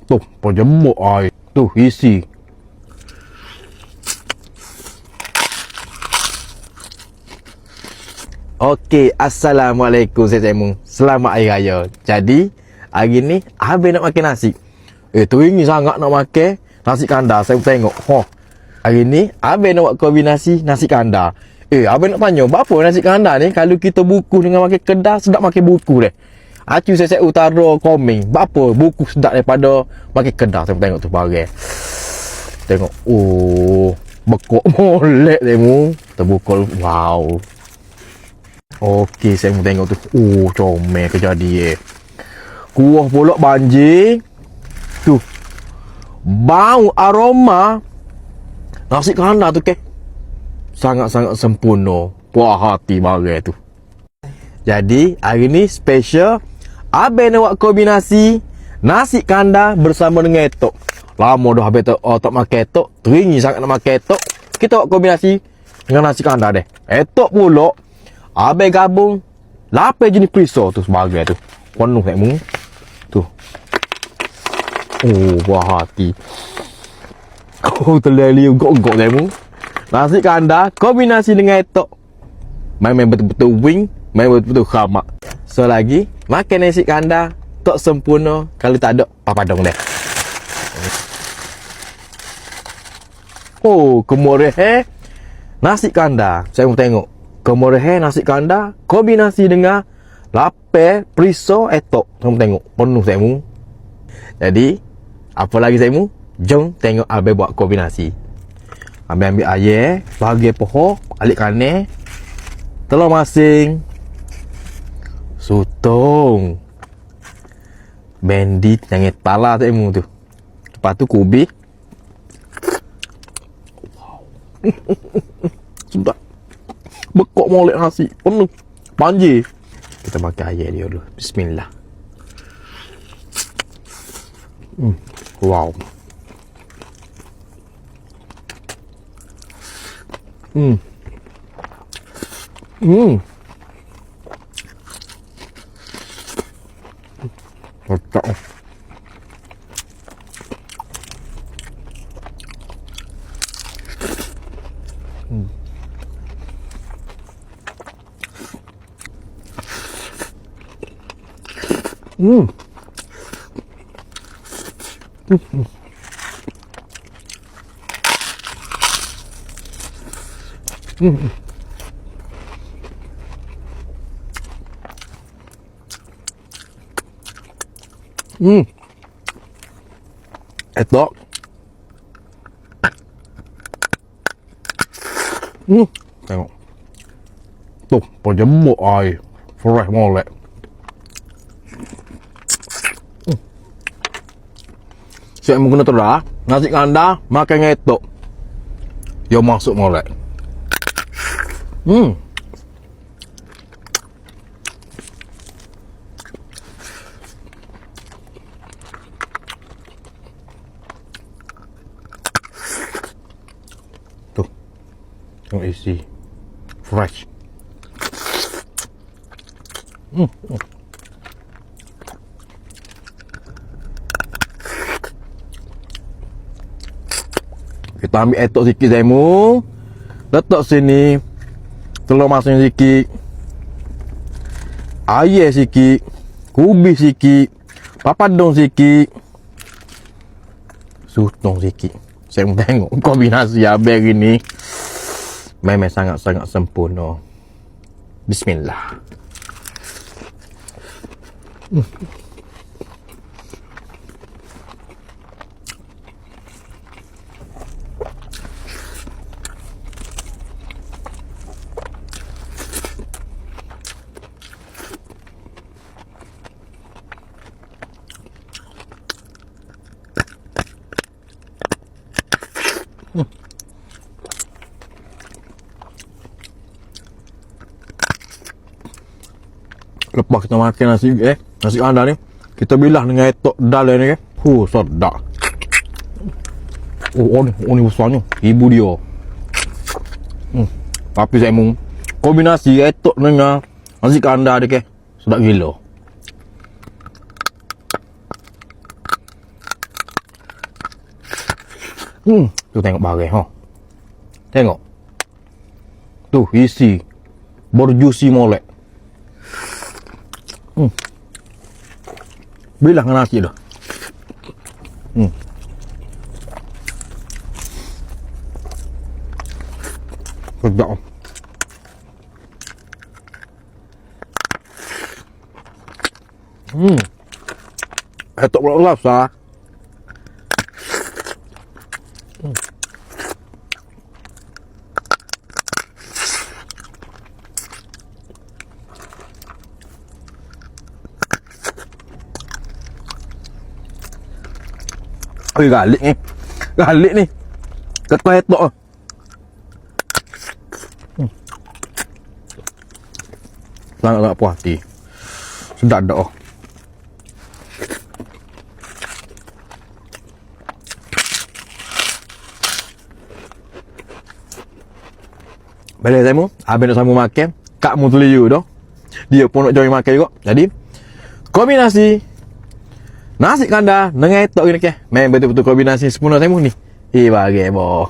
Tuh, penjemuk air. Tuh, isi. Okey, Assalamualaikum saya Cemu. Selamat Hari Raya. Jadi, hari ni habis nak makan nasi. Teringin sangat nak makan nasi kandar. Saya tengok. Hari ni habis nak buat kombinasi nasi kandar. Habis nak tanya, apa nasi kandar ni kalau kita buku dengan makan kedai sedap makan buku deh. Acu saya utara komen. Apa buku sedap daripada makan kedai. Saya tengok tu barang. Tengok. Bekok molek Cemu. Terbuka. Wow. Okey, saya mau tengok tu. Comel kejadian. Kuah pula banjir. Tu. Bau aroma nasi kandar tu ke. Sangat-sangat sempurna. Puas hati barang tu. Jadi, hari ni special. Abang nak buat kombinasi nasi kandar bersama dengan etok. Lama dah habis tak makan etok. Teringin sangat nak makan etok. Kita buat kombinasi dengan nasi kandar deh. Etok pula abang gabung 8 jenis periso tu sebagai tu. Penuh Cemu. Tu. Buah hati. Terleli gok-gok Cemu. Nasi kandar kombinasi dengan etok. Main betul-betul wing, main betul-betul khamak. So lagi makan nasi kandar tak sempurna kalau tak ada papadong deh. Kemurah nasi kandar. Saya mau tengok. Kemurahan nasi kandar kombinasi dengan lapar periso etok. Kamu tengok penuh Cemu. Jadi apa lagi Cemu? Jom tengok abang buat kombinasi. Abang ambil air, bagi pohon, alik kanan, telur masing, sutong, bandit yang pala Cemu tu. Lepas tu kubik. Wow. Sedap. Bekok molek nasi penuh banjir. Kita makan air dia dulu. Bismillah. Wow. Kocak. Etok. Tengok. Tuh, penjemuk air. Fresh molek. Saya mau kena terah. Nasi kandar makan dengan etok. Dia masuk molek. Tuh. Tengok isi. Fresh. Kita ambil etok sikit Cemu. Letak sini. Telur masing sikit. Air sikit. Kubis sikit. Papadong sikit. Sutong sikit. Saya mau tengok kombinasi abang ini. Memang sangat-sangat sempurna. Bismillah. Lepas kita makan nasi kandar ni, kita bilah dengan etok dalam ni ke. Sedap. Ni besarnya. Ibu dia. Tapi saya mau kombinasi etok dengan nasi kandar dia ke. Sedap gila. Tu tengok barang ha. Tengok. Tu isi berjuicy molek. Bilah dengan nasi dah. Sedap. Tak pula rasa. Galik ni. Galik ni. Ketok-ketok. Sangat puas hati. Sedap dah. Balik saya mu, habis nak sambung makan, kak mu teliu dah. Dia pun nak join makan juga. Jadi, kombinasi nasi kandar dengan etok ni ke. Memang betul-betul kombinasi sempurna saya mu ni. Bagi boh.